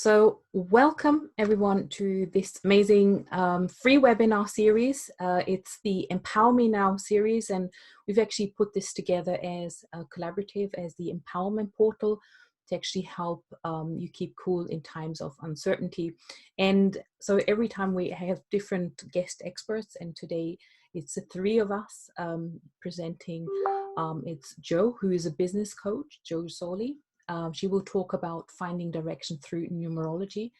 So welcome everyone to this amazing free webinar series. It's the Empower Me Now series, and we've actually put this together as a collaborative, as the empowerment portal to actually help you keep cool in times of uncertainty. And so every time we have different guest experts, and today it's the three of us presenting. It's Jo, who is a business coach, Jo Soley. She will talk about finding direction through numerology.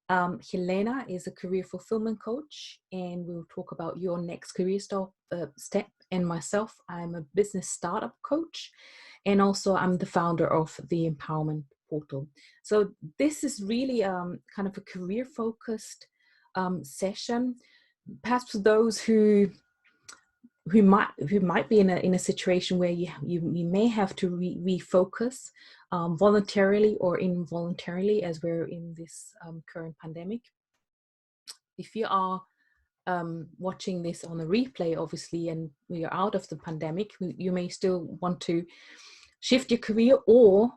Jelena is a career fulfillment coach, and we'll talk about your next career step. And myself, I'm a business startup coach, and also I'm the founder of the Empowerment Portal. So this is really kind of a career-focused session, perhaps for those who might be in a situation where you may have to refocus voluntarily or involuntarily, as we're in this current pandemic. If you are watching this on a replay, obviously, and we are out of the pandemic, you may still want to shift your career, or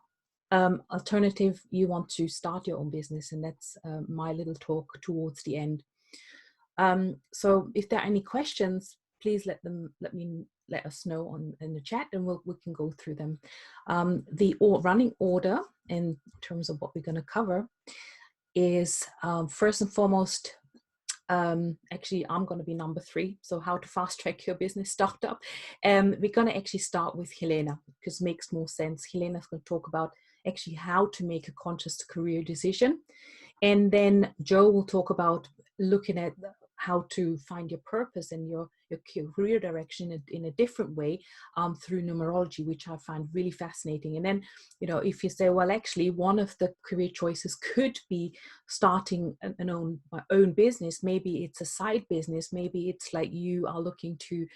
alternative, you want to start your own business, and that's my little talk towards the end. So if there are any questions, please let us know in the chat, and we can go through them. The running order in terms of what we're going to cover is first and foremost, actually I'm going to be number 3, so how to fast track your business startup. We're going to actually start with Jelena, because it makes more sense. Jelena's going to talk about actually how to make a conscious career decision, and then Jo will talk about looking at how to find your purpose and your career direction in a different way through numerology, which I find really fascinating. And then, if you say, well, actually, one of the career choices could be starting my own business. Maybe it's a side business. Maybe it's like you are looking to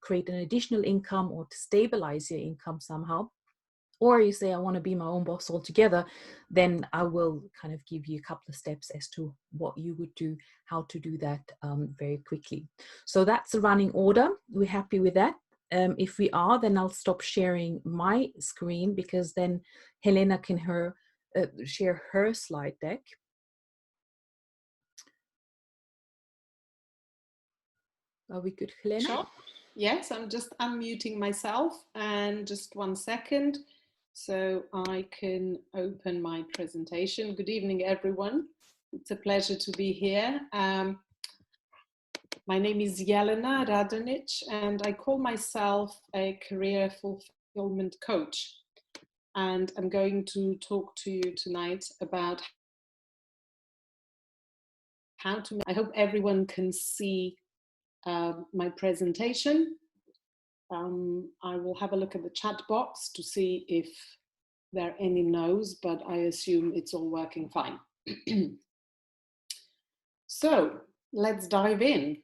create an additional income or to stabilize your income somehow. Or you say, I want to be my own boss altogether, then I will kind of give you a couple of steps as to what you would do, how to do that very quickly. So that's the running order. We're happy with that. If we are, then I'll stop sharing my screen, because then Jelena can share her slide deck. Are we good, Jelena? Sure. Yes, I'm just unmuting myself, and just 1 second. So I can open my presentation. Good evening, everyone. It's a pleasure to be here. My name is Jelena Radonjic, and I call myself a career fulfillment coach. And I'm going to talk to you tonight about how to, I hope everyone can see my presentation. I will have a look at the chat box to see if there are any no's, but I assume it's all working fine. So let's dive in.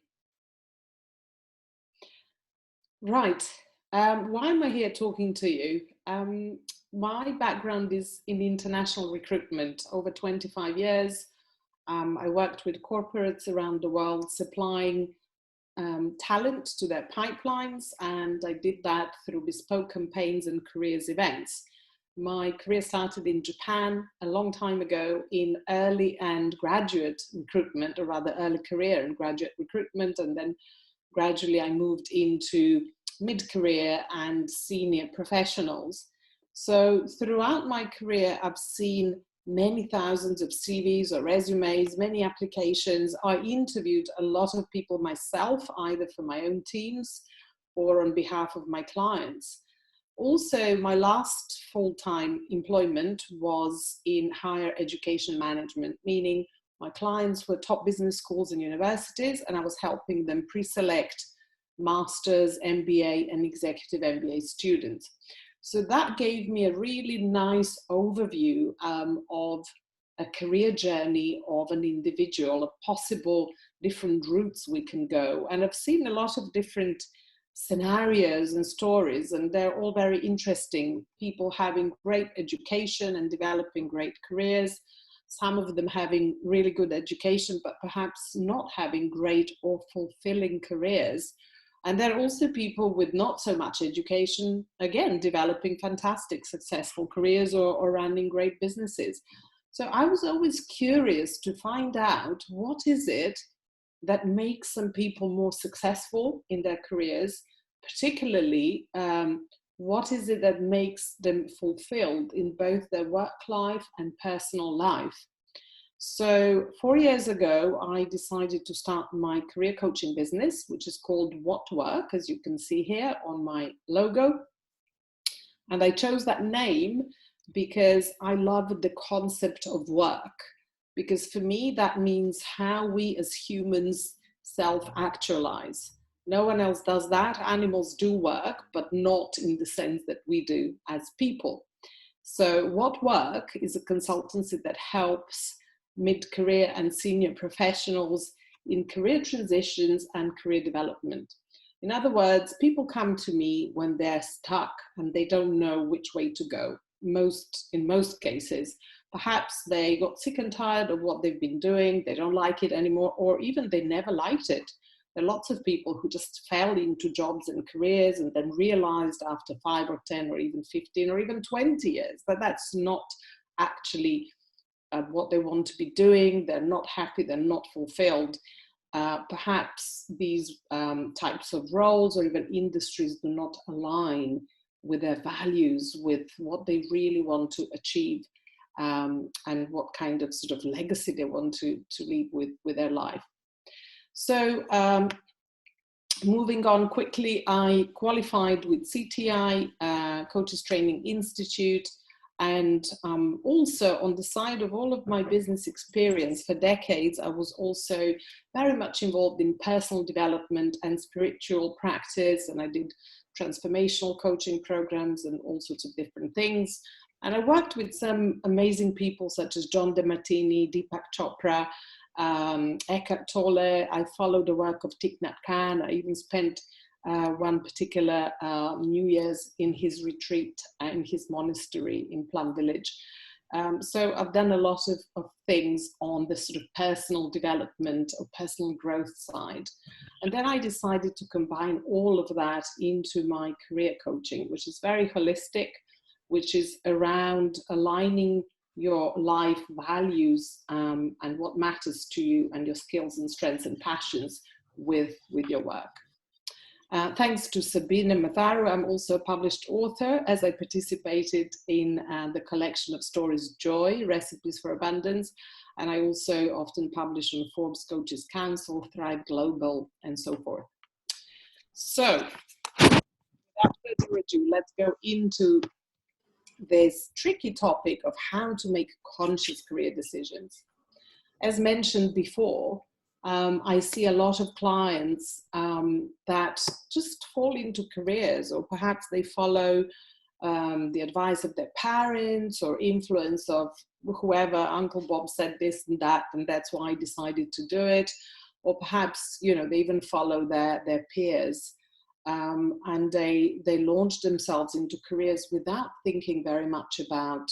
Right. Why am I here talking to you? My background is in international recruitment. Over 25 years, I worked with corporates around the world supplying talent to their pipelines, and I did that through bespoke campaigns and careers events. My career started in Japan a long time ago in early and graduate recruitment, or rather early career and graduate recruitment, and then gradually I moved into mid-career and senior professionals. So throughout my career, I've seen many thousands of CVs or resumes, many applications. I interviewed a lot of people myself, either for my own teams or on behalf of my clients. Also, my last full-time employment was in higher education management, meaning my clients were top business schools and universities, and I was helping them pre-select master's, MBA, and executive MBA students. So that gave me a really nice overview of a career journey of an individual, of possible different routes we can go. And I've seen a lot of different scenarios and stories, and they're all very interesting. People having great education and developing great careers, some of them having really good education, but perhaps not having great or fulfilling careers. And there are also people with not so much education, again, developing fantastic, successful careers or running great businesses. So I was always curious to find out, what is it that makes some people more successful in their careers, particularly what is it that makes them fulfilled in both their work life and personal life. So 4 years ago, I decided to start my career coaching business, which is called What Work, as you can see here on my logo. And I chose that name because I love the concept of work. Because for me, that means how we as humans self-actualize. No one else does that. Animals do work, but not in the sense that we do as people. So What Work is a consultancy that helps mid-career and senior professionals in career transitions and career development. In other words, people come to me when they're stuck and they don't know which way to go. In most cases, perhaps they got sick and tired of what they've been doing, they don't like it anymore, or even they never liked it. There are lots of people who just fell into jobs and careers and then realized after 5 or 10 or even 15 or even 20 years that that's not actually what they want to be doing. They're not happy, they're not fulfilled. Perhaps these types of roles or even industries do not align with their values, with what they really want to achieve, and what kind of sort of legacy they want to leave with their life. So moving on quickly, I qualified with CTI, Coaches Training Institute, and also on the side of all of my business experience for decades, I was also very much involved in personal development and spiritual practice, and I did transformational coaching programs and all sorts of different things. And I worked with some amazing people such as John DeMartini, Deepak Chopra, Eckhart Tolle. I followed the work of Thich Nhat Hanh. I even spent one particular New Year's in his retreat in his monastery in Plum Village. So I've done a lot of things on the sort of personal development or personal growth side. And then I decided to combine all of that into my career coaching, which is very holistic, which is around aligning your life values and what matters to you and your skills and strengths and passions with your work. Thanks to Sabine Matharu, I'm also a published author, as I participated in the collection of stories Joy, Recipes for Abundance, and I also often publish on Forbes Coaches Council, Thrive Global, and so forth. So, without further ado, let's go into this tricky topic of how to make conscious career decisions. As mentioned before, I see a lot of clients that just fall into careers, or perhaps they follow the advice of their parents or influence of whoever, Uncle Bob said this and that's why I decided to do it. Or perhaps, you know, they even follow their peers, and they launch themselves into careers without thinking very much about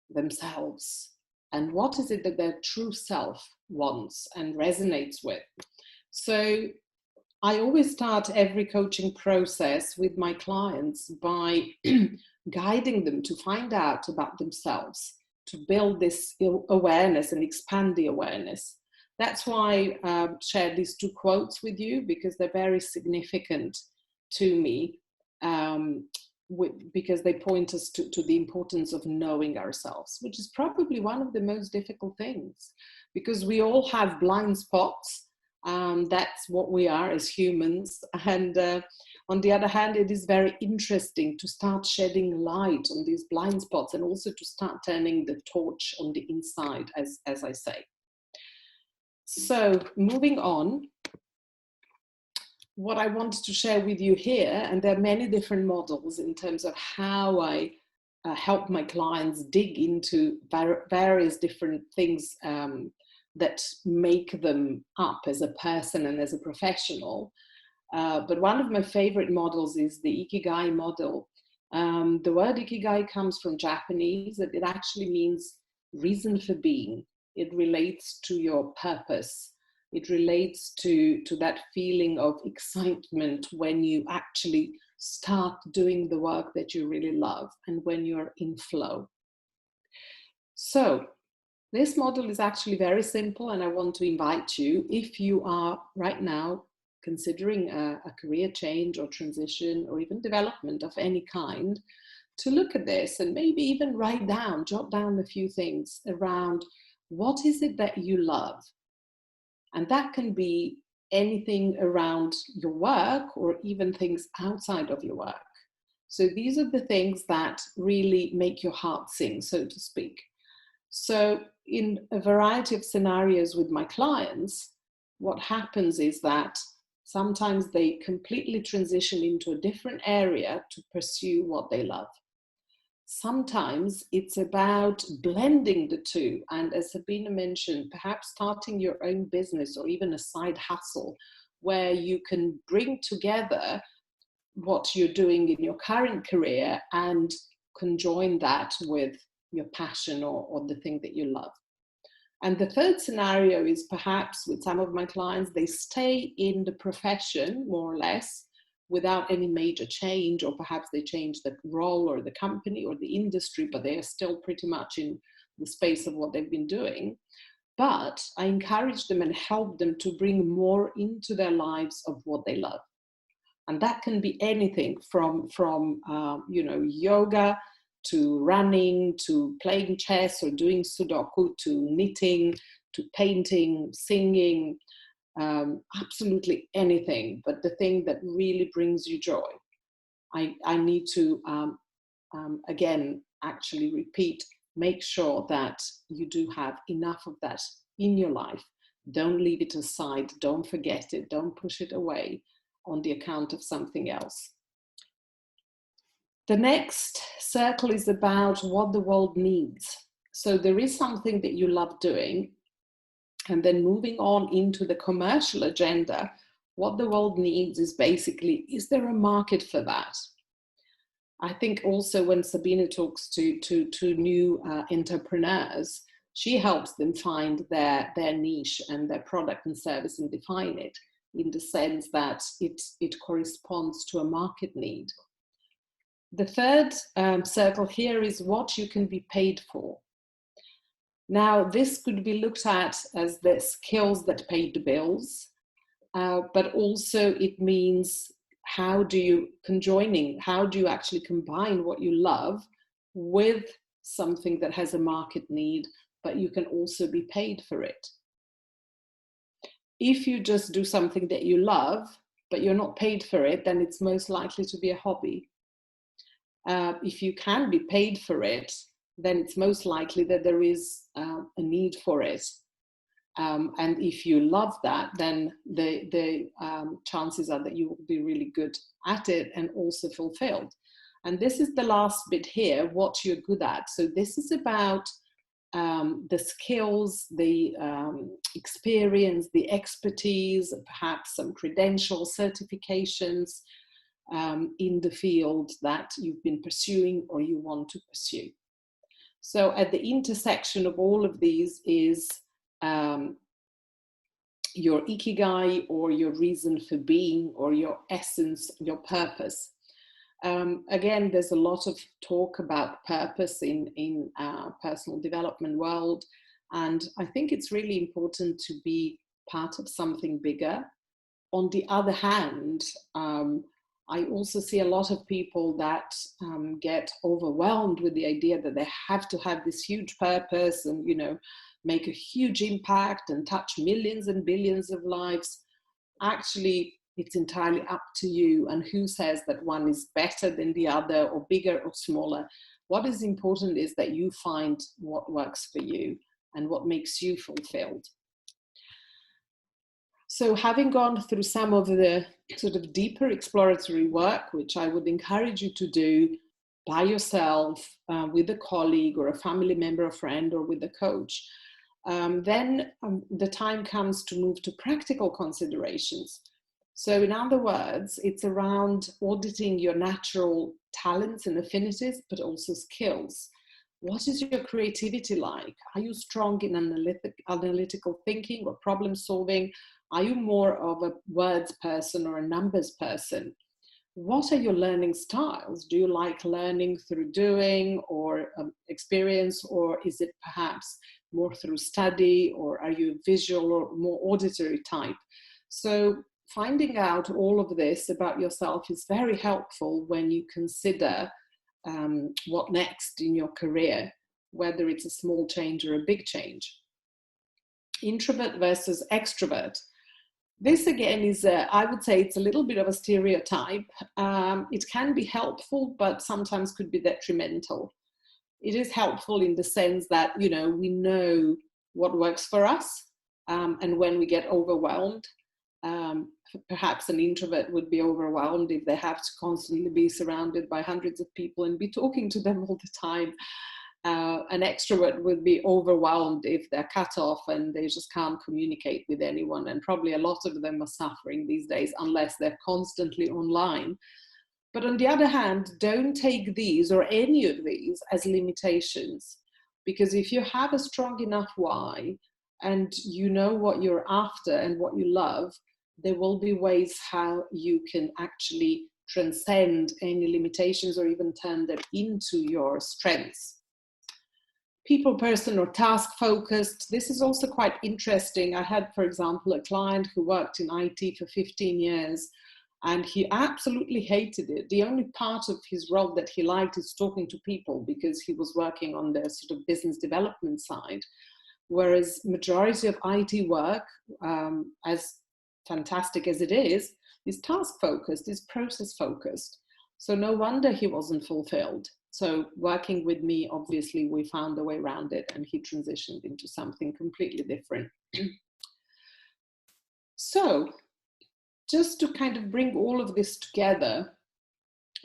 themselves. And what is it that their true self wants and resonates with? So I always start every coaching process with my clients by guiding them to find out about themselves, to build this awareness and expand the awareness. That's why I shared these two quotes with you, because they're very significant to me, because they point us to the importance of knowing ourselves, which is probably one of the most difficult things, because we all have blind spots. That's what we are as humans. And on the other hand, it is very interesting to start shedding light on these blind spots, and also to start turning the torch on the inside, as I say. So moving on, what I wanted to share with you here, and there are many different models in terms of how I help my clients dig into various different things that make them up as a person and as a professional. But one of my favorite models is the Ikigai model. The word Ikigai comes from Japanese, and it actually means reason for being. It relates to your purpose. It relates to that feeling of excitement when you actually start doing the work that you really love and when you're in flow. So this model is actually very simple, and I want to invite you, if you are right now considering a career change or transition or even development of any kind, to look at this and maybe even jot down a few things around what is it that you love. And that can be anything around your work or even things outside of your work. So these are the things that really make your heart sing, so to speak. So in a variety of scenarios with my clients, what happens is that sometimes they completely transition into a different area to pursue what they love. Sometimes it's about blending the two. And as Sabine mentioned, perhaps starting your own business or even a side hustle where you can bring together what you're doing in your current career and conjoin that with your passion or the thing that you love. And the third scenario is perhaps with some of my clients, they stay in the profession more or less without any major change, or perhaps they change the role or the company or the industry, but they are still pretty much in the space of what they've been doing. But I encourage them and help them to bring more into their lives of what they love. And that can be anything from yoga to running, to playing chess or doing Sudoku, to knitting, to painting, singing, absolutely anything, but the thing that really brings you joy. I need to, again, actually repeat, make sure that you do have enough of that in your life. Don't leave it aside, don't forget it, don't push it away on the account of something else. The next circle is about what the world needs. So there is something that you love doing, and then moving on into the commercial agenda, what the world needs is basically, is there a market for that? I think also when Sabine talks to new entrepreneurs, she helps them find their niche and their product and service and define it in the sense that it corresponds to a market need. The third circle here is what you can be paid for. Now, this could be looked at as the skills that pay the bills, but also it means how do you actually combine what you love with something that has a market need, but you can also be paid for it. If you just do something that you love, but you're not paid for it, then it's most likely to be a hobby. If you can be paid for it, then it's most likely that there is a need for it. And if you love that, then the chances are that you will be really good at it and also fulfilled. And this is the last bit here, what you're good at. So this is about the skills, the experience, the expertise, perhaps some credentials, certifications in the field that you've been pursuing or you want to pursue. So at the intersection of all of these is your Ikigai, or your reason for being, or your essence, your purpose. Again, there's a lot of talk about purpose in personal development world, and I think it's really important to be part of something bigger. On the other hand, I also see a lot of people that get overwhelmed with the idea that they have to have this huge purpose and, make a huge impact and touch millions and billions of lives. Actually, it's entirely up to you, and who says that one is better than the other or bigger or smaller. What is important is that you find what works for you and what makes you fulfilled. So having gone through some of the sort of deeper exploratory work, which I would encourage you to do by yourself, with a colleague or a family member, a friend, or with a coach, then the time comes to move to practical considerations. So in other words, it's around auditing your natural talents and affinities, but also skills. What is your creativity like? Are you strong in analytical thinking or problem solving? Are you more of a words person or a numbers person? What are your learning styles? Do you like learning through doing or experience, or is it perhaps more through study, or are you visual or more auditory type? So finding out all of this about yourself is very helpful when you consider what next in your career, whether it's a small change or a big change. Introvert versus extrovert. This again is, I would say it's a little bit of a stereotype. It can be helpful, but sometimes could be detrimental. It is helpful in the sense that, we know what works for us. And when we get overwhelmed, perhaps an introvert would be overwhelmed if they have to constantly be surrounded by hundreds of people and be talking to them all the time. An extrovert would be overwhelmed if they're cut off and they just can't communicate with anyone. And probably a lot of them are suffering these days unless they're constantly online. But on the other hand, don't take these or any of these as limitations, because if you have a strong enough why and you know what you're after and what you love, there will be ways how you can actually transcend any limitations or even turn them into your strengths. People person or task focused. This is also quite interesting. I had, for example, a client who worked in IT for 15 years and he absolutely hated it. The only part of his role that he liked is talking to people, because he was working on the sort of business development side. Whereas majority of IT work, as fantastic as it is task focused, is process focused. So no wonder he wasn't fulfilled. So working with me, obviously, we found a way around it and he transitioned into something completely different. So just to kind of bring all of this together,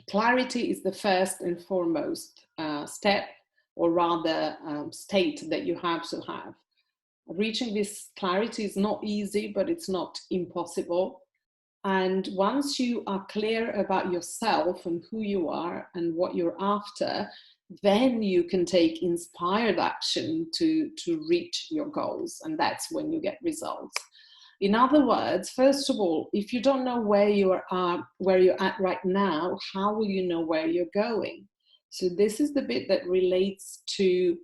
clarity is the first and foremost step, or rather state that you have to have. Reaching this clarity is not easy, but it's not impossible. And once you are clear about yourself and who you are and what you're after, then you can take inspired action to reach your goals. And that's when you get results. In other words, first of all, if you don't know where you're at right now, how will you know where you're going? So this is the bit that relates to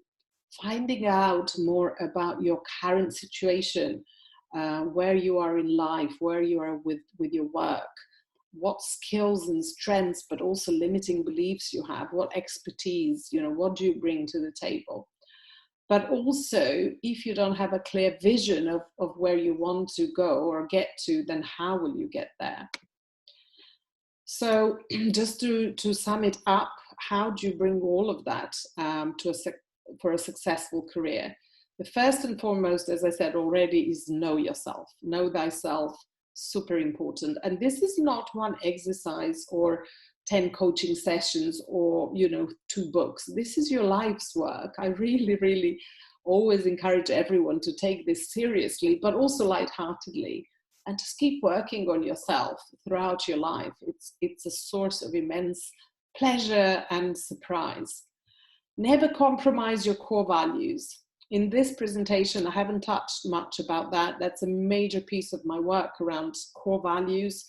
finding out more about your current situation, where you are in life, where you are with your work, what skills and strengths, but also limiting beliefs you have, what expertise, what do you bring to the table? But also, if you don't have a clear vision of where you want to go or get to, then how will you get there? So just to sum it up, how do you bring all of that for a successful career? The first and foremost, as I said already, is know yourself. Know thyself, super important. And this is not one exercise or 10 coaching sessions or, 2 books. This is your life's work. I really, really always encourage everyone to take this seriously, but also lightheartedly, and just keep working on yourself throughout your life. It's a source of immense pleasure and surprise. Never compromise your core values. In this presentation, I haven't touched much about that. That's a major piece of my work around core values,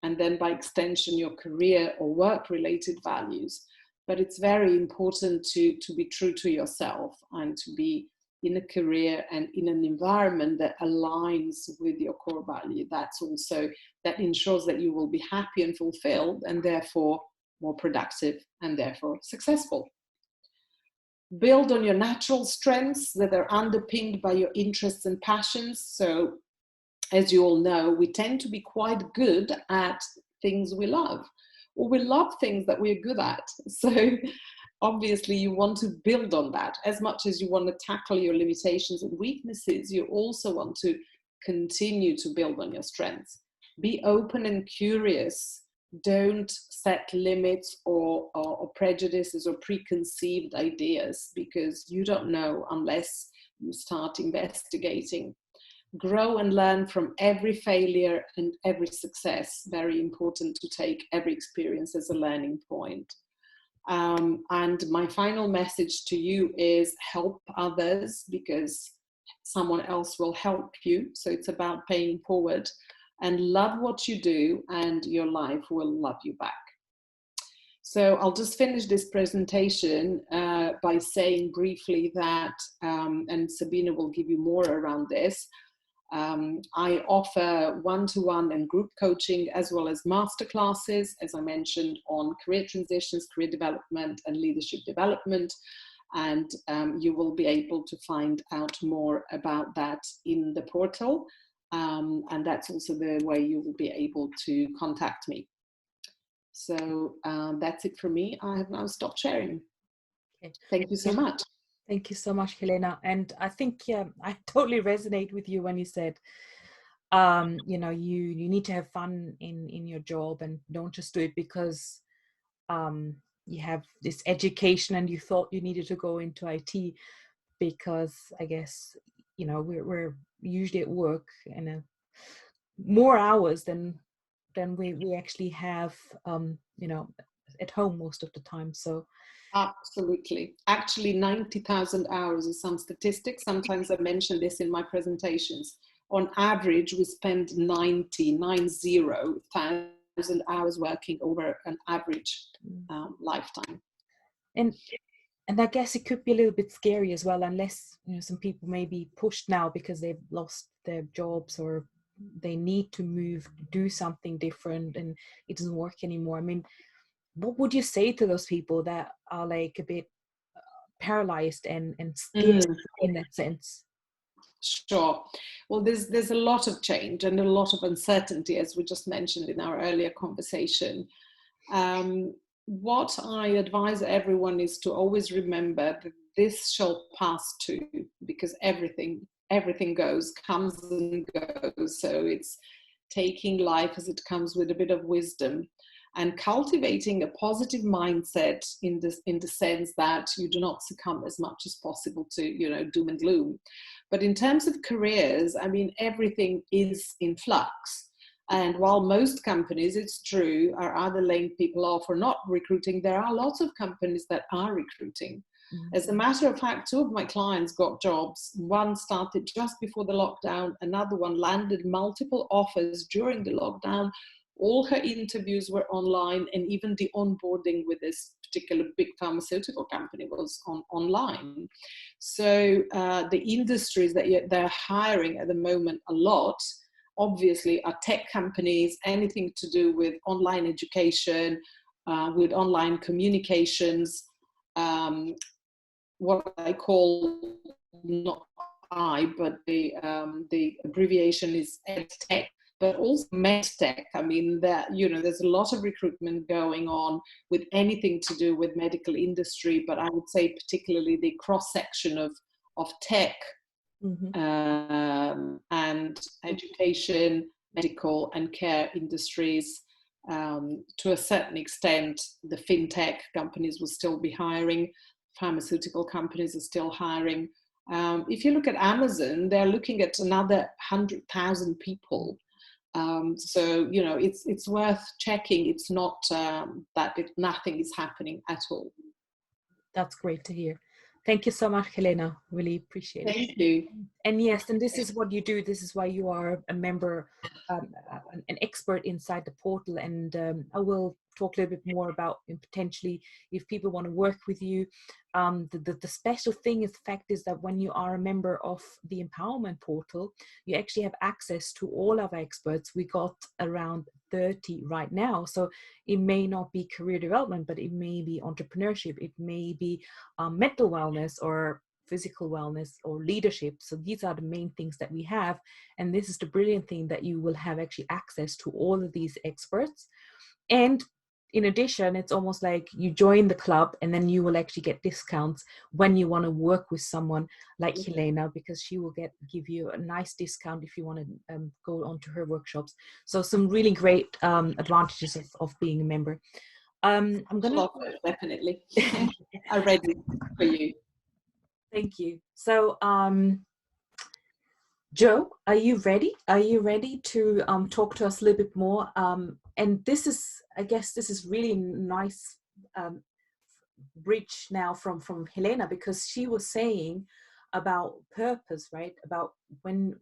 and then by extension, your career or work-related values. But it's very important to be true to yourself and to be in a career and in an environment that aligns with your core value. That ensures that you will be happy and fulfilled, and therefore more productive and therefore successful. Build on your natural strengths that are underpinned by your interests and passions. So, as you all know, we tend to be quite good at things we love, or we love things that we're good at. So obviously you want to build on that. As much as you want to tackle your limitations and weaknesses, you also want to continue to build on your strengths. Be open and curious. Don't set limits or prejudices or preconceived ideas, because you don't know unless you start investigating. Grow and learn from every failure and every success. Very important to take every experience as a learning point. And my final message to you is help others, because someone else will help you. So it's about paying forward, and love what you do, and your life will love you back. So I'll just finish this presentation by saying briefly that, and Sabine will give you more around this, I offer one-to-one and group coaching, as well as masterclasses, as I mentioned, on career transitions, career development, and leadership development. And you will be able to find out more about that in the portal. And that's also the way you will be able to contact me. So that's it for me. I have now stopped sharing. Okay. Thank you so much. Thank you so much, Jelena. And I think I totally resonate with you when you said, you know, you need to have fun in your job, and don't just do it because you have this education and you thought you needed to go into IT, because I guess, you know, we're usually at work in more hours than we actually have, you know, at home most of the time. So absolutely, actually 90,000 hours is some statistics. Sometimes I mention this in my presentations. On average, we spend 90,000 hours working over an average lifetime. And I guess it could be a little bit scary as well, unless, you know, some people may be pushed now because they've lost their jobs, or they need to move, do something different, and it doesn't work anymore. I mean, what would you say to those people that are like a bit paralyzed and scared in that sense? Sure. Well, there's a lot of change and a lot of uncertainty, as we just mentioned in our earlier conversation. What I advise everyone is to always remember that this shall pass too, because everything comes and goes. So it's taking life as it comes with a bit of wisdom, and cultivating a positive mindset in the sense that you do not succumb as much as possible to, you know, doom and gloom. But in terms of careers, I mean, everything is in flux. And while most companies, it's true, are either laying people off or not recruiting, there are lots of companies that are recruiting. Mm-hmm. As a matter of fact, 2 of my clients got jobs. One started just before the lockdown, another one landed multiple offers during the lockdown. All her interviews were online, and even the onboarding with this particular big pharmaceutical company was online. So the industries that they're hiring at the moment a lot, obviously, are tech companies, anything to do with online education, with online communications, what I call, not I, but the abbreviation is EdTech, but also MedTech. I mean, that, you know, there's a lot of recruitment going on with anything to do with medical industry, but I would say particularly the cross-section of tech, and education, medical and care industries. To a certain extent, the fintech companies will still be hiring, pharmaceutical companies are still hiring. If you look at Amazon, they're looking at another 100,000 people. So, you know, it's worth checking. It's not that nothing is happening at all. That's great to hear. Thank you so much, Jelena. Really appreciate it. Thank you. And yes, and this is what you do. This is why you are a member, an expert inside the portal. And I will talk a little bit more about potentially if people want to work with you. The special thing is, the fact is that when you are a member of the empowerment portal, you actually have access to all of our experts. We got around 30 right now. So it may not be career development, but it may be entrepreneurship. It may be mental wellness or physical wellness or leadership. So these are the main things that we have. And this is the brilliant thing, that you will have actually access to all of these experts. And in addition, it's almost like you join the club and then you will actually get discounts when you want to work with someone like Jelena, because she will give you a nice discount if you want to go onto her workshops. So some really great advantages of being a member. I'm gonna definitely. I'm ready for you. Thank you. So Joe, are you ready? Are you ready to talk to us a little bit more? And this is, I guess, this is really nice bridge now from Jelena, because she was saying about purpose, right? About when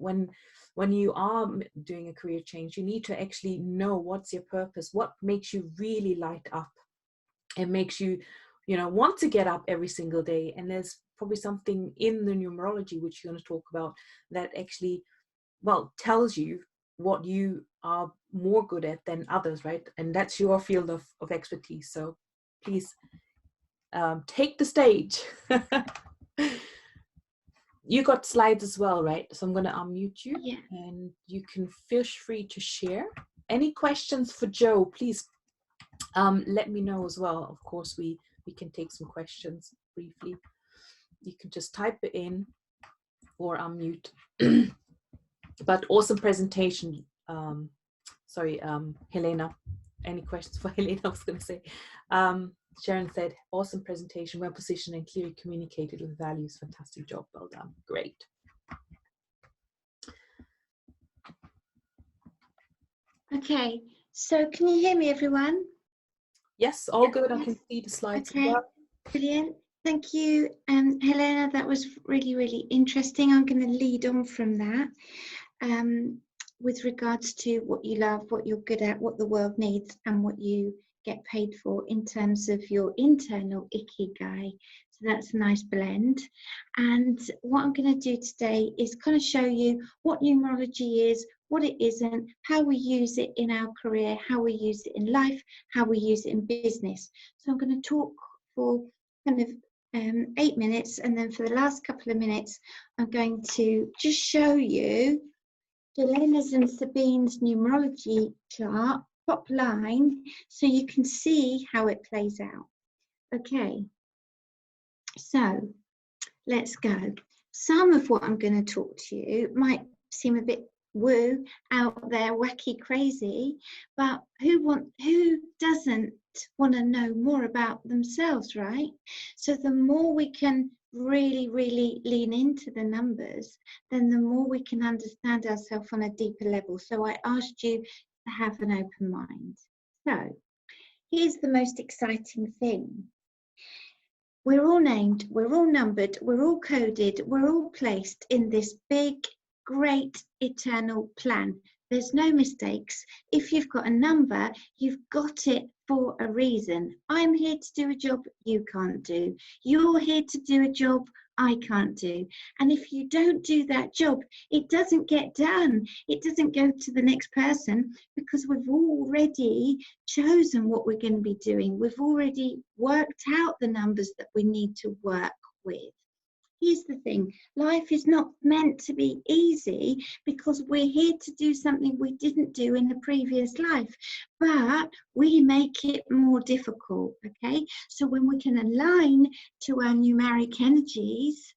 you are doing a career change, you need to actually know what's your purpose, what makes you really light up and makes you, you know, want to get up every single day. And there's probably something in the numerology, which you're going to talk about, that actually, well, tells you what you are more good at than others, right? And that's your field of expertise. So please take the stage. You got slides as well, right? So I'm going to unmute you, Yeah. and you can feel free to share. Any questions for Joe, please let me know as well. Of course, we can take some questions briefly. You can just type it in or unmute. But awesome presentation. Sorry, Jelena. Any questions for Jelena? I was going to say. Sharon said, awesome presentation, well positioned and clearly communicated with values. Fantastic job, well done. Great. Okay, so can you hear me, everyone? Yes, all good. I can see the slides. Okay, brilliant. Thank you, Jelena. That was really, really interesting. I'm going to lead on from that with regards to what you love, what you're good at, what the world needs, and what you get paid for in terms of your internal Ikigai. So that's a nice blend. And what I'm going to do today is kind of show you what numerology is, what it isn't, how we use it in our career, how we use it in life, how we use it in business. So I'm going to talk for kind of 8 minutes, and then for the last couple of minutes I'm going to just show you Jelena's and Sabine's numerology chart, top line, so you can see how it plays out. Okay, so let's go. Some of what I'm going to talk to you might seem a bit woo, out there, wacky, crazy, but who doesn't want to know more about themselves, right? So the more we can really, really lean into the numbers, then the more we can understand ourselves on a deeper level. So I asked you to have an open mind. So here's the most exciting thing. We're all named, we're all numbered, we're all coded, we're all placed in this big, great, eternal plan. There's no mistakes. If you've got a number, you've got it for a reason. I'm here to do a job you can't do. You're here to do a job I can't do. And if you don't do that job, it doesn't get done. It doesn't go to the next person, because we've already chosen what we're going to be doing. We've already worked out the numbers that we need to work with. Here's the thing, life is not meant to be easy, because we're here to do something we didn't do in the previous life, but we make it more difficult, okay? So when we can align to our numeric energies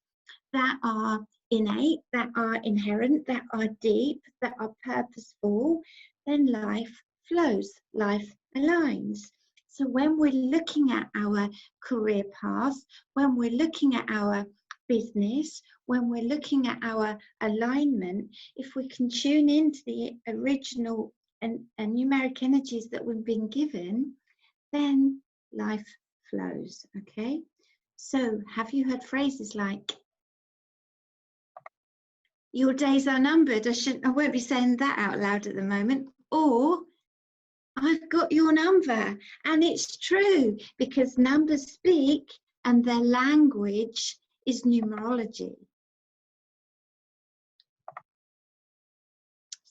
that are innate, that are inherent, that are deep, that are purposeful, then life flows, life aligns. So when we're looking at our career path, when we're looking at our business, when we're looking at our alignment, if we can tune into the original and numeric energies that we've been given, then life flows, okay? So have you heard phrases like, your days are numbered? I won't be saying that out loud at the moment. Or, I've got your number. And it's true, because numbers speak and their language is numerology.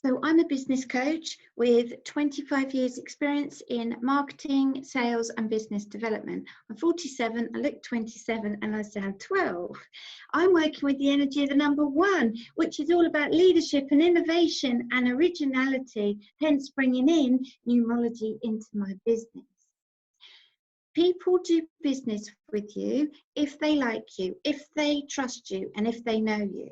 So I'm a business coach with 25 years experience in marketing, sales and business development. I'm 47, I look 27 and I sound 12. I'm working with the energy of the number 1, which is all about leadership and innovation and originality, hence bringing in numerology into my business. People do business with you if they like you, if they trust you, and if they know you.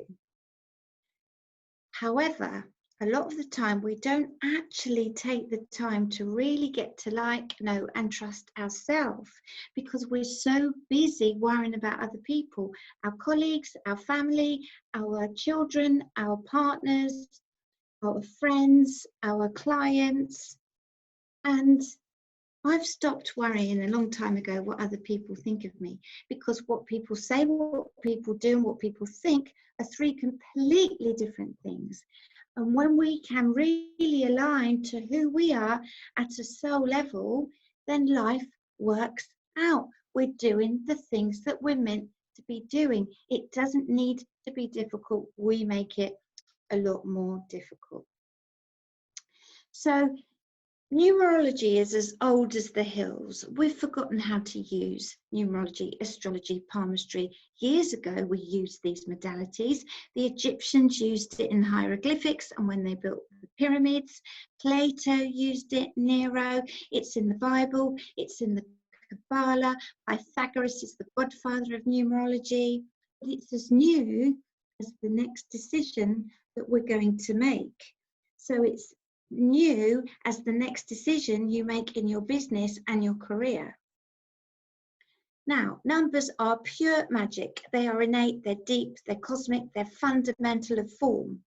However, a lot of the time we don't actually take the time to really get to like, know and trust ourselves, because we're so busy worrying about other people, our colleagues, our family, our children, our partners, our friends, our clients. And I've stopped worrying a long time ago what other people think of me, because what people say, what people do, and what people think are three completely different things. And when we can really align to who we are at a soul level, then life works out. We're doing the things that we're meant to be doing. It doesn't need to be difficult. We make it a lot more difficult. So numerology is as old as the hills. We've forgotten how to use numerology, astrology, palmistry. Years ago, we used these modalities. The Egyptians used it in hieroglyphics, and when they built the pyramids, Plato used it, Nero. It's in the Bible, it's in the Kabbalah. Pythagoras is the godfather of numerology. But it's as new as the next decision that we're going to make. So it's new as the next decision you make in your business and your career. Now, numbers are pure magic. They are innate, they're deep, they're cosmic, they're fundamental of form.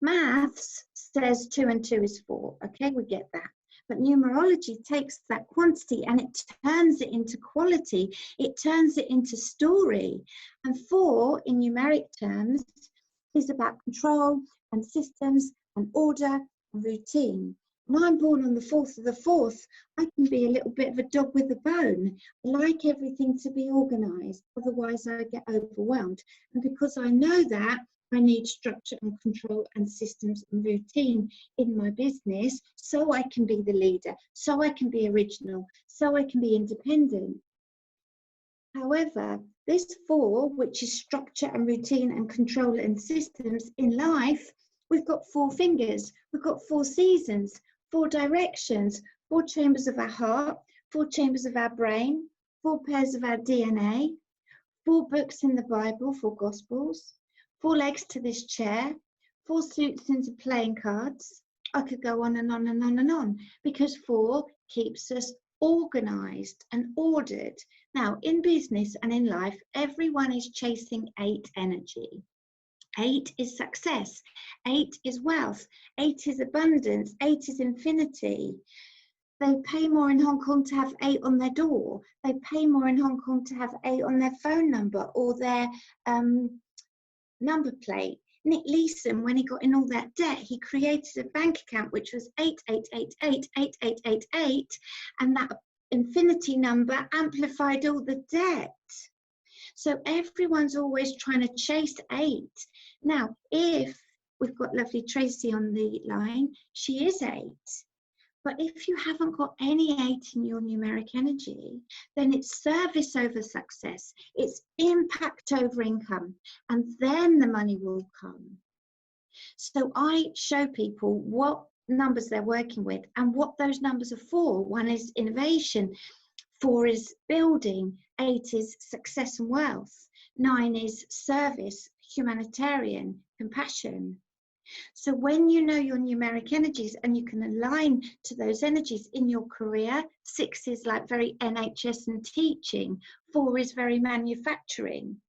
Maths says 2 and 2 is 4. Okay, we get that. But numerology takes that quantity and it turns it into quality. It turns it into story. And 4, in numeric terms, is about control and systems and order, routine. When I'm born on the 4th of the 4th, I can be a little bit of a dog with a bone. I like everything to be organised, otherwise I get overwhelmed. And because I know that, I need structure and control and systems and routine in my business so I can be the leader, so I can be original, so I can be independent. However, this 4, which is structure and routine and control and systems in life, we've got 4 fingers, we've got 4 seasons, 4 directions, 4 chambers of our heart, 4 chambers of our brain, 4 pairs of our DNA, 4 books in the Bible, 4 Gospels, 4 legs to this chair, 4 suits into playing cards. I could go on and on and on and on, because 4 keeps us organised and ordered. Now, in business and in life, everyone is chasing 8 energy. 8 is success, 8 is wealth, 8 is abundance, 8 is infinity. They pay more in Hong Kong to have 8 on their door. They pay more in Hong Kong to have 8 on their phone number or their number plate. Nick Leeson, when he got in all that debt, he created a bank account which was 88888888, and that infinity number amplified all the debt. So everyone's always trying to chase 8. Now, if we've got lovely Tracy on the line, she is 8. But if you haven't got any 8 in your numeric energy, then it's service over success, it's impact over income, and then the money will come. So I show people what numbers they're working with and what those numbers are for. 1 is innovation, 4 is building, 8 is success and wealth, 9 is service, humanitarian, compassion. So when you know your numeric energies and you can align to those energies in your career, 6 is like very NHS and teaching, 4 is very manufacturing,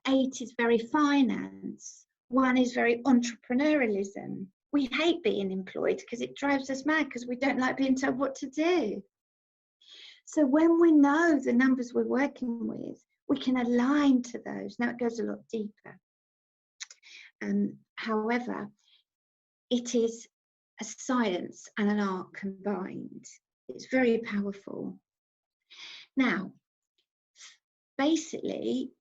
8 is very finance, 1 is very entrepreneurialism. We hate being employed because it drives us mad because we don't like being told what to do. So when we know the numbers we're working with, we can align to those. Now it goes a lot deeper. However, it is a science and an art combined. It's very powerful. Now, basically,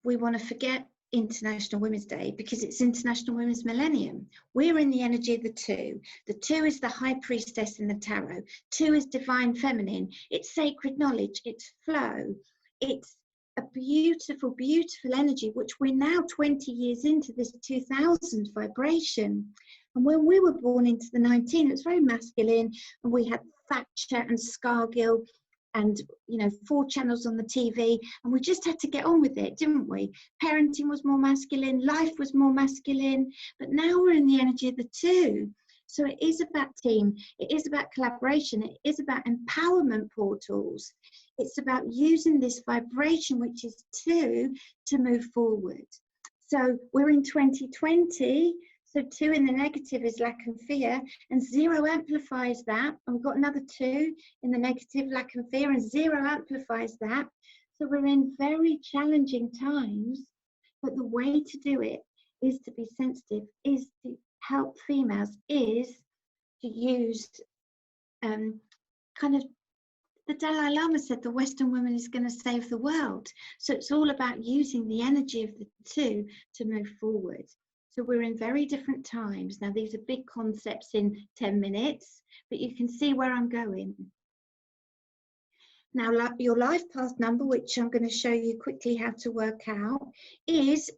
we want to forget International Women's Day because it's International Women's Millennium. We're in the energy of the 2. The 2 is the high priestess in the tarot. 2 is divine feminine. It's sacred knowledge. It's flow. It's a beautiful, beautiful energy, which we're now 20 years into this 2000 vibration. And when we were born into the 19, it was very masculine, and we had Thatcher and Scargill and, you know, 4 channels on the TV, and we just had to get on with it, didn't we? Parenting was more masculine, life was more masculine, but now we're in the energy of the 2. So it is about team, it is about collaboration, it is about empowerment portals. It's about using this vibration, which is 2, to move forward. So we're in 2020, So 2 in the negative is lack and fear, and 0 amplifies that. And we've got another 2 in the negative, lack and fear, and 0 amplifies that. So we're in very challenging times, but the way to do it is to be sensitive, is to help females, is to use kind of, the Dalai Lama said the Western woman is going to save the world. So it's all about using the energy of the 2 to move forward. So we're in very different times. Now, these are big concepts in 10 minutes, but you can see where I'm going. Now, your life path number, which I'm going to show you quickly how to work out, is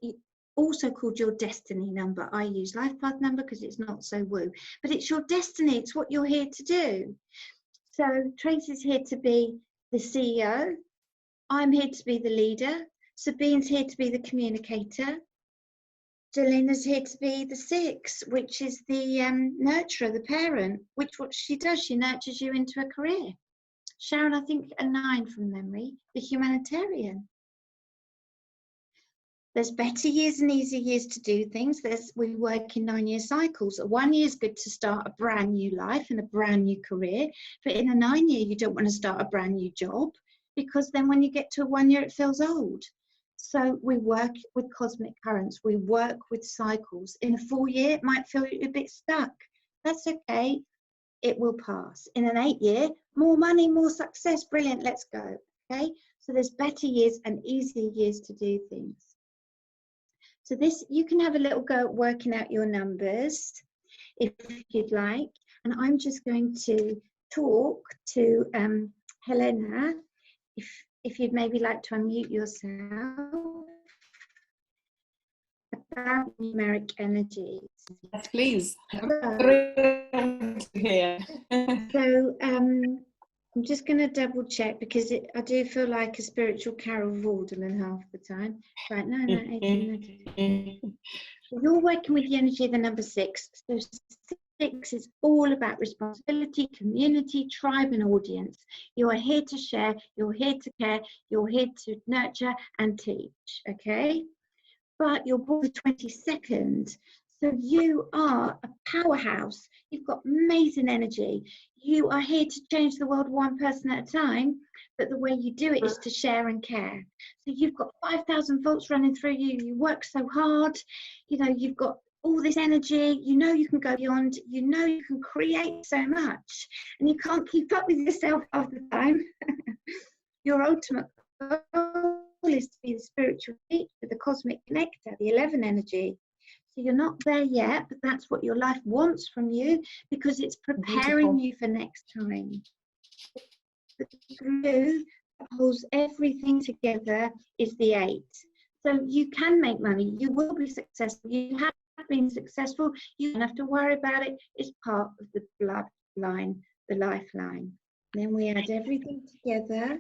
also called your destiny number. I use life path number because it's not so woo, but it's your destiny. It's what you're here to do. So Tracy's here to be the CEO. I'm here to be the leader. Sabine's here to be the communicator. Jelena's here to be the 6, which is the nurturer, the parent, which what she does, she nurtures you into a career. Sharon, I think a 9 from memory, the humanitarian. There's better years and easier years to do things. We work in 9-year cycles. 1 year is good to start a brand new life and a brand new career. But in a 9-year, you don't want to start a brand new job, because then when you get to a 1 year, it feels old. So we work with cosmic currents. We work with cycles. In a 4 year, it might feel a bit stuck. That's okay. It will pass. In an 8 year, more money, more success. Brilliant. Let's go. Okay. So there's better years and easier years to do things. So this, you can have a little go at working out your numbers if you'd like. And I'm just going to talk to Jelena, if you'd maybe like to unmute yourself, about numeric energies. Yes, please. So I'm just going to double check, because I do feel like a spiritual Carol Vorderman half the time. Right, no, 18, 19. You're working with the energy of the number 6. So 6 is all about responsibility, community, tribe, and audience. You are here to share, you're here to care, you're here to nurture and teach, okay? But you're born the 22nd, so you are a powerhouse. You've got amazing energy. You are here to change the world one person at a time, but the way you do it is to share and care. So you've got 5,000 volts running through you. You work so hard. You know, you've got all this energy. You know you can go beyond. You know you can create so much, and you can't keep up with yourself half the time. Your ultimate goal is to be the spiritual teacher, the cosmic connector, the 11 energy. So you're not there yet, but that's what your life wants from you, because it's preparing you for next time. The glue that holds everything together is the 8. So you can make money, you will be successful, you have been successful, you don't have to worry about it. It's part of the bloodline, the lifeline. Then we add everything together.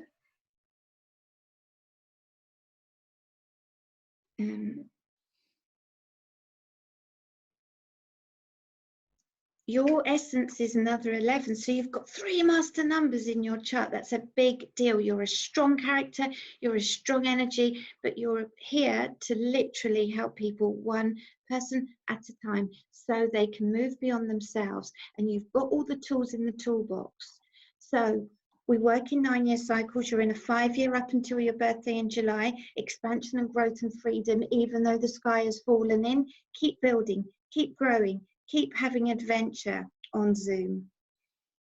Your essence is another 11, so you've got 3 master numbers in your chart. That's a big deal. You're a strong character, you're a strong energy, but you're here to literally help people one person at a time, so they can move beyond themselves. And you've got all the tools in the toolbox. So we work in 9-year cycles. You're in a 5-year up until your birthday in July. Expansion and growth and freedom, even though the sky has fallen in. Keep building, keep growing, keep having adventure on Zoom.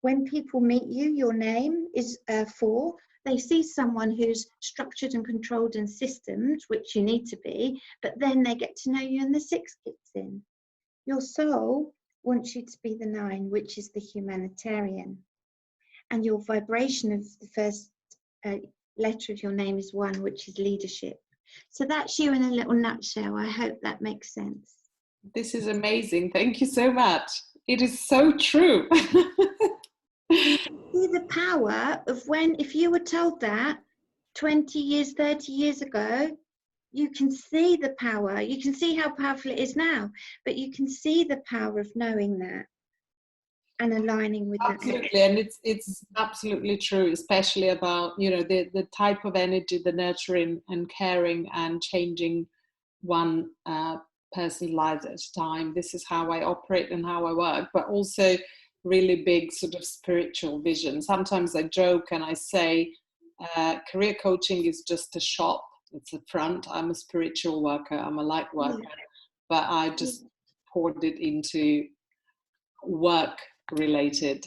When people meet you, your name is 4. They see someone who's structured and controlled and systemed, which you need to be, but then they get to know you and the 6 kicks in. Your soul wants you to be the 9, which is the humanitarian. And your vibration of the first letter of your name is 1, which is leadership. So that's you in a little nutshell. I hope that makes sense. This is amazing. Thank you so much. It is so true. See the power of when, if you were told that 20 years, 30 years ago, you can see the power. You can see how powerful it is now, but you can see the power of knowing that and aligning with that. Absolutely, and it's absolutely true, especially about, you know, the type of energy, the nurturing and caring and changing one person's life at a time. This is how I operate and how I work, but also really big sort of spiritual vision. Sometimes I joke and I say, career coaching is just a shop. It's a front. I'm a spiritual worker. I'm a light worker, but I just poured it into work-related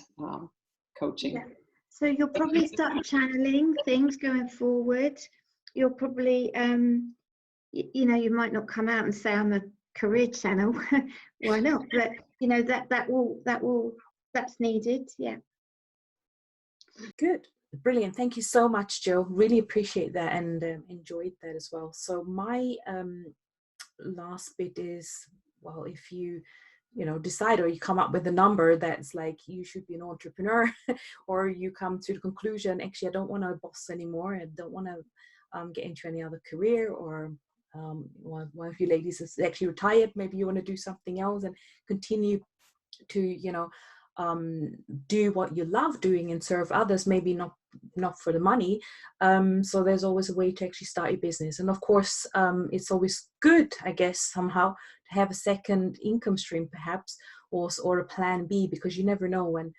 coaching. Yeah. So you'll probably start channeling things going forward. You'll probably, you know, you might not come out and say I'm a career channel. Why not? But you know that's needed. Yeah. Good. Brilliant. Thank you so much, Joe. Really appreciate that and enjoyed that as well. So my last bit is, well, if you decide or you come up with a number that's like you should be an entrepreneur, or you come to the conclusion, actually I don't want to boss anymore, I don't want to get into any other career, or one of you ladies is actually retired, maybe you want to do something else and continue to do what you love doing and serve others, maybe not for the money. So there's always a way to actually start your business. And of course, it's always good, I guess, somehow to have a second income stream perhaps, or a plan B, because you never know when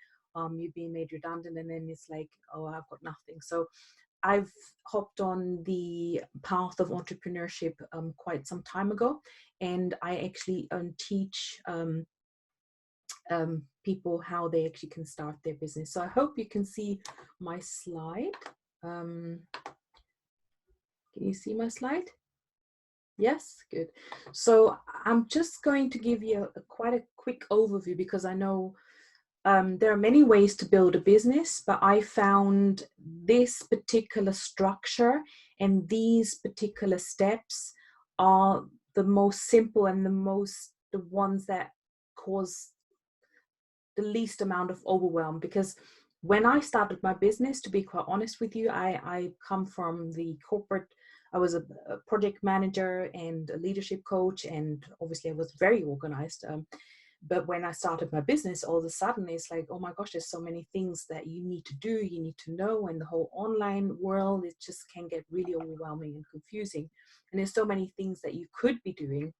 you're being made redundant and then it's like, oh, I've got nothing. So I've hopped on the path of entrepreneurship quite some time ago, and I actually teach people how they actually can start their business. So I hope you can see my slide. Can you see my slide? Yes, good. So I'm just going to give you quite a quick overview, because I know there are many ways to build a business, but I found this particular structure and these particular steps are the most simple and the ones that cause the least amount of overwhelm. Because when I started my business, to be quite honest with you, I come from the corporate. I was a project manager and a leadership coach, and obviously I was very organized. But when I started my business, all of a sudden it's like, oh my gosh, there's so many things that you need to do, you need to know, and the whole online world, it just can get really overwhelming and confusing. And there's so many things that you could be doing.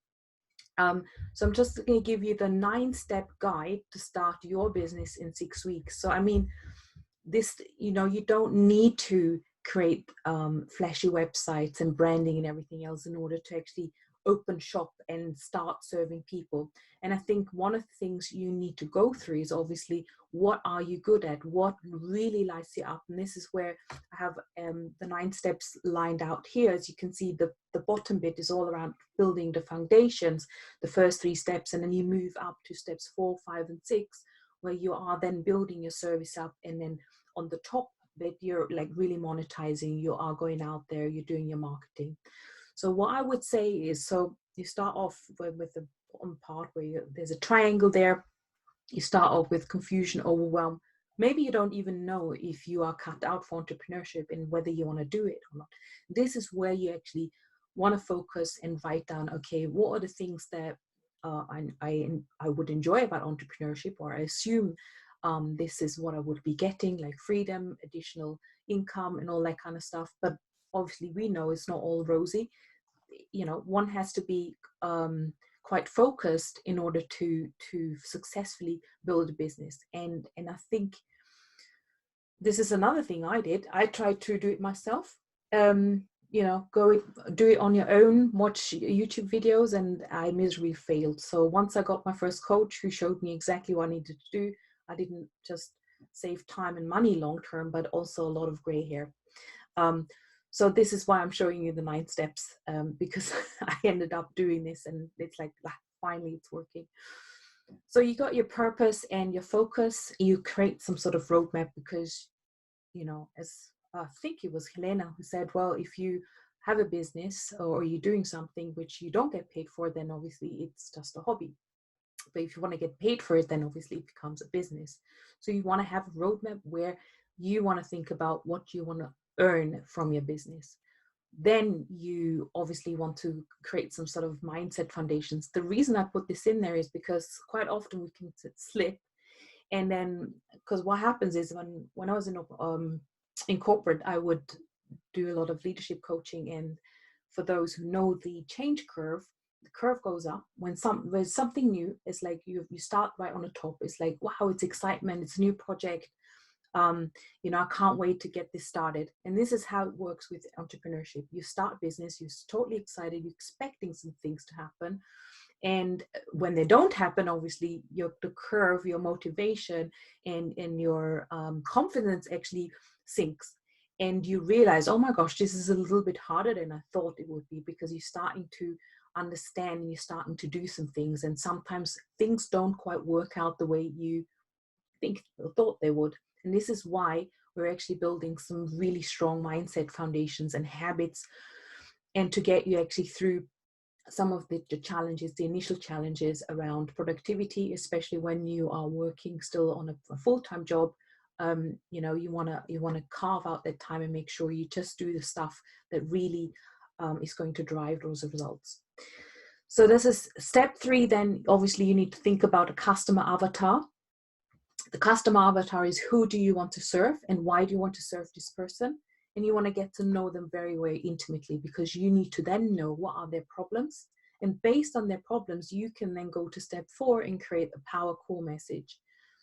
So I'm just going to give you the 9-step guide to start your business in 6 weeks. So I mean, this, you don't need to create flashy websites and branding and everything else in order to actually open shop and start serving people. And I think one of the things you need to go through is obviously, what are you good at? What really lights you up? And this is where I have the 9 steps lined out here. As you can see, the bottom bit is all around building the foundations, the first 3 steps, and then you move up to steps 4, 5, and 6, where you are then building your service up. And then on the top bit, you're like really monetizing. You are going out there, you're doing your marketing. So what I would say is, so you start off with the bottom part where there's a triangle there. You start off with confusion, overwhelm. Maybe you don't even know if you are cut out for entrepreneurship and whether you want to do it or not. This is where you actually want to focus and write down, okay, what are the things that I would enjoy about entrepreneurship, or I assume this is what I would be getting, like freedom, additional income, and all that kind of stuff. But obviously we know it's not all rosy. One has to be quite focused in order to successfully build a business. And I think this is another thing I did. I tried to do it myself. Go do it on your own, watch YouTube videos, and I miserably failed. So once I got my first coach who showed me exactly what I needed to do, I didn't just save time and money long term, but also a lot of gray hair. So this is why I'm showing you the 9 steps, because I ended up doing this and it's like, finally it's working. So you got your purpose and your focus. You create some sort of roadmap, because, as I think it was Jelena who said, well, if you have a business or you're doing something which you don't get paid for, then obviously it's just a hobby. But if you want to get paid for it, then obviously it becomes a business. So you want to have a roadmap where you want to think about what you want to earn from your business. Then you obviously want to create some sort of mindset foundations. The reason I put this in there is because quite often we can slip. And then, because what happens is when I was in corporate, I would do a lot of leadership coaching. And for those who know the change curve, the curve goes up when there's something new. It's like you start right on the top. It's like, wow, it's excitement, it's a new project. You know, I can't wait to get this started. And this is how it works with entrepreneurship. You start business, you're totally excited, you're expecting some things to happen. And when they don't happen, obviously the curve, your motivation and your confidence actually sinks. And you realize, oh my gosh, this is a little bit harder than I thought it would be, because you're starting to understand and you're starting to do some things. And sometimes things don't quite work out the way you thought they would. And this is why we're actually building some really strong mindset foundations and habits, and to get you actually through some of the challenges, the initial challenges around productivity, especially when you are working still on a full-time job. You know, you want to carve out that time and make sure you just do the stuff that really is going to drive those results. So this is step 3. Then obviously you need to think about a customer avatar. The customer avatar is, who do you want to serve and why do you want to serve this person? And you want to get to know them very, very intimately, because you need to then know what are their problems. And based on their problems, you can then go to step 4 and create a power core message.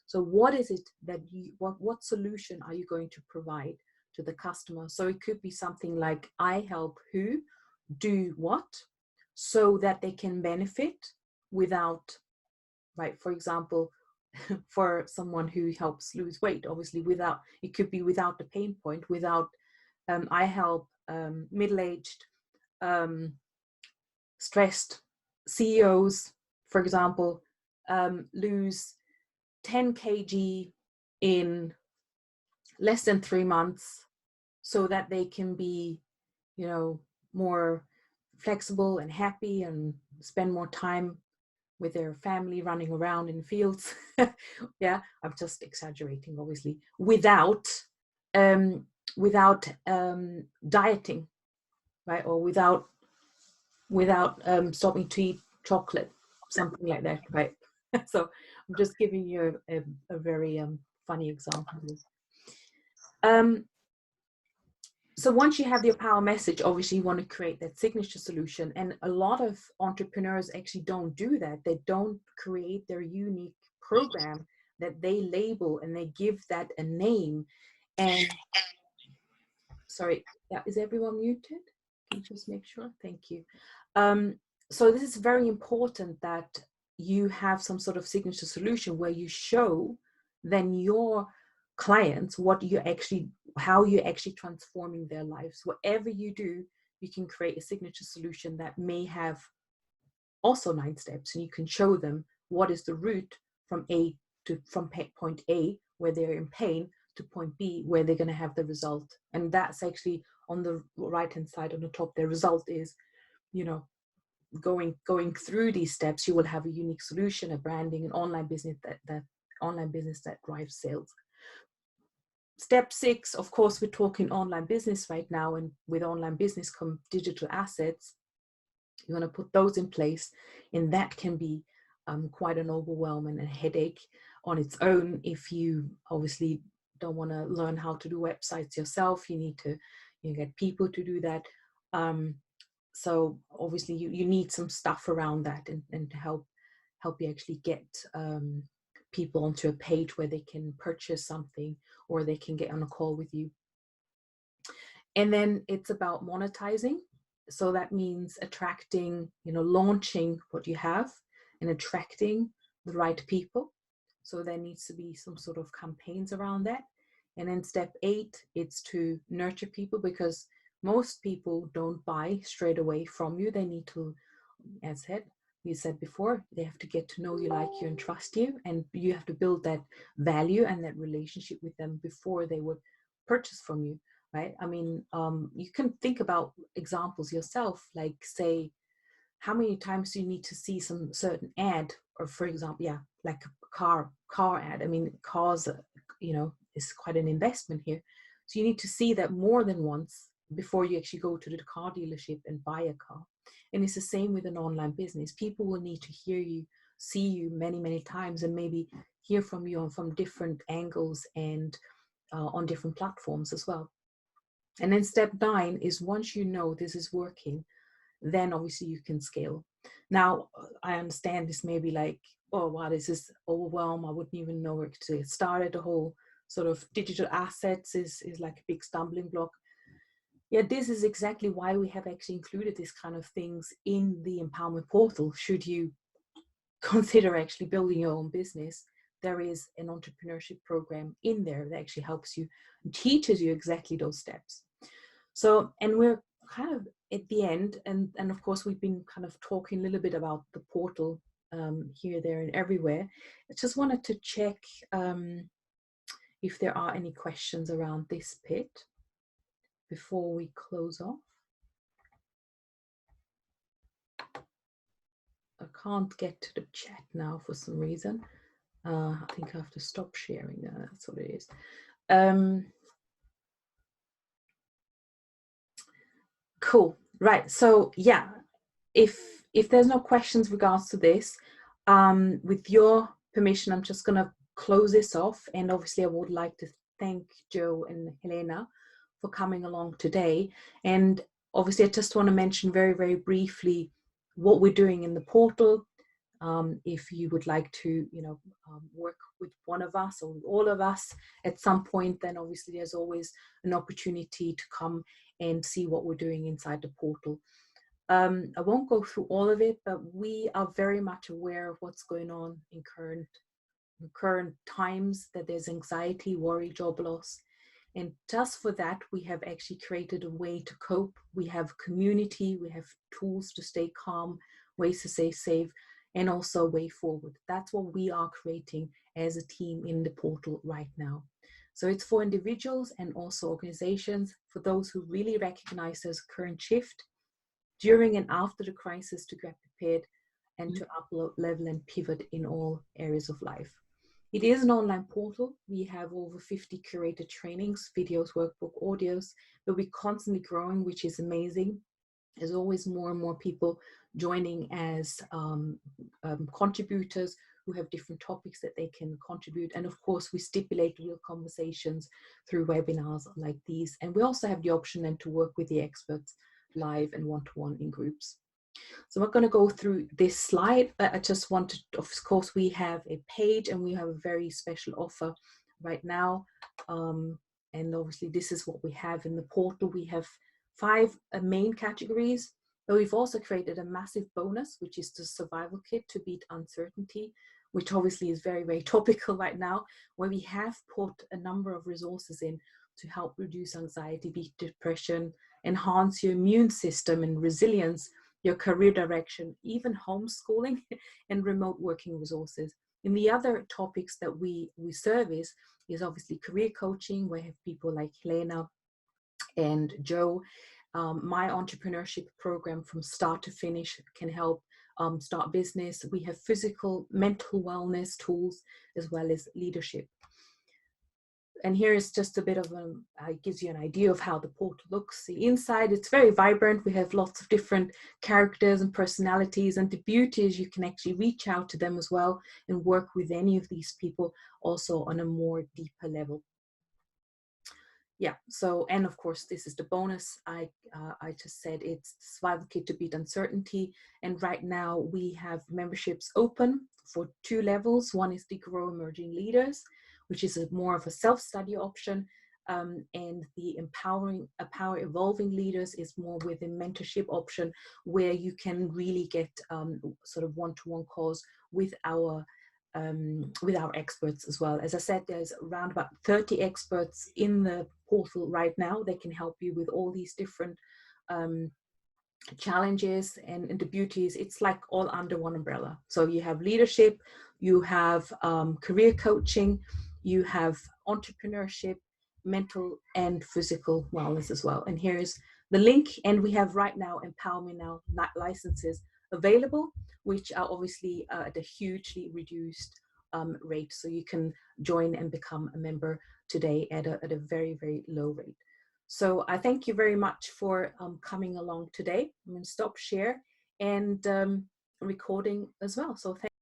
So what is it that what solution are you going to provide to the customer? So it could be something like, I help who do what so that they can benefit without, right? For example, for someone who helps lose weight, obviously without, it could be without the pain point, without, I help middle-aged, stressed CEOs, for example, lose 10 kg in less than 3 months so that they can be, you know, more flexible and happy and spend more time with their family running around in fields. Yeah, I'm just exaggerating, obviously, without dieting, right? Or without stopping to eat chocolate, something like that, right? So I'm just giving you a very funny example. So once you have your power message, obviously you want to create that signature solution. And a lot of entrepreneurs actually don't do that. They don't create their unique program that they label and they give that a name. And sorry, yeah, is everyone muted? Can you just make sure? Thank you. So this is very important, that you have some sort of signature solution where you show then your clients how you're actually transforming their lives. Whatever you do, you can create a signature solution that may have also 9 steps, and you can show them what is the route from point A, where they're in pain, to point B, where they're going to have the result. And that's actually on the right hand side on the top. The result is, you know, going through these steps, you will have a unique solution, a branding, an online business that drives sales. Step 6, of course, we're talking online business right now, and with online business come digital assets. You want to put those in place, and that can be quite an overwhelm and a headache on its own. If you obviously don't want to learn how to do websites yourself, you need to get people to do that. So obviously you need some stuff around that, and to help you actually get people onto a page where they can purchase something, or they can get on a call with you. And then it's about monetizing. So that means attracting, launching what you have and attracting the right people. So there needs to be some sort of campaigns around that. And then step 8, it's to nurture people, because most people don't buy straight away from you. They need to, as we said before, they have to get to know you, like you, and trust you. And you have to build that value and that relationship with them before they would purchase from you, right? I mean, you can think about examples yourself, like say, how many times do you need to see some certain ad, or for example, like a car ad. I mean, cars, is quite an investment here. So you need to see that more than once before you actually go to the car dealership and buy a car. And it's the same with an online business. People will need to hear you, see you many, many times, and maybe hear from you from different angles and on different platforms as well. And then step 9 is, once you know this is working, then obviously you can scale. Now, I understand this may be like, oh, wow, this is overwhelm. I wouldn't even know where to get started. The whole sort of digital assets is like a big stumbling block. Yeah, this is exactly why we have actually included this kind of things in the empowerment portal. Should you consider actually building your own business, there is an entrepreneurship program in there that actually helps you and teaches you exactly those steps. So, and we're kind of at the end, and of course we've been kind of talking a little bit about the portal here, there, and everywhere. I just wanted to check if there are any questions around this bit before we close off. I can't get to the chat now for some reason. I think I have to stop sharing. That's what it is. Cool. Right. So yeah, if there's no questions regards to this, with your permission, I'm just gonna close this off. And obviously, I would like to thank Joe and Jelena for coming along today. And obviously, I just want to mention very, very briefly what we're doing in the portal. If you would like to, work with one of us or with all of us at some point, then obviously there's always an opportunity to come and see what we're doing inside the portal. I won't go through all of it, but we are very much aware of what's going on in current times, that there's anxiety, worry, job loss. And just for that, we have actually created a way to cope. We have community, we have tools to stay calm, ways to stay safe, and also a way forward. That's what we are creating as a team in the portal right now. So it's for individuals and also organizations, for those who really recognize there's a current shift during and after the crisis, to get prepared and to upload, level, and pivot in all areas of life. It is an online portal. We have over 50 curated trainings, videos, workbook, audios, but we're constantly growing, which is amazing. There's always more and more people joining as contributors who have different topics that they can contribute. And of course, we stipulate real conversations through webinars like these. And we also have the option then to work with the experts live and one-to-one in groups. So I'm not going to go through this slide, but I just wanted, of course, we have a page and we have a very special offer right now. And obviously this is what we have in the portal. We have 5 main categories, but we've also created a massive bonus, which is the survival kit to beat uncertainty, which obviously is very, very topical right now, where we have put a number of resources in to help reduce anxiety, beat depression, enhance your immune system and resilience, your career direction, even homeschooling and remote working resources. And the other topics that we service is obviously career coaching, where we have people like Jelena and Joe. My entrepreneurship program from start to finish can help start business. We have physical, mental wellness tools, as well as leadership. And here is just a bit of gives you an idea of how the portal looks. The inside, it's very vibrant. We have lots of different characters and personalities, and the beauty is you can actually reach out to them as well and work with any of these people also on a more deeper level. Yeah, so, and of course, this is the bonus. I just said it's the survival kit to beat uncertainty. And right now we have memberships open for 2 levels. One is the Grow Emerging Leaders, which is more of a self-study option. And the Empower Evolving Leaders is more with a mentorship option, where you can really get sort of one-to-one calls with our experts as well. As I said, there's around about 30 experts in the portal right now. They can help you with all these different challenges, and the beauty is it's like all under one umbrella. So you have leadership, you have career coaching, you have entrepreneurship, mental and physical wellness as well. And here's the link. And we have right now Empowerment Now licenses available, which are obviously at a hugely reduced rate. So you can join and become a member today at a very, very low rate. So I thank you very much for coming along today. I'm going to stop share and recording as well. So thank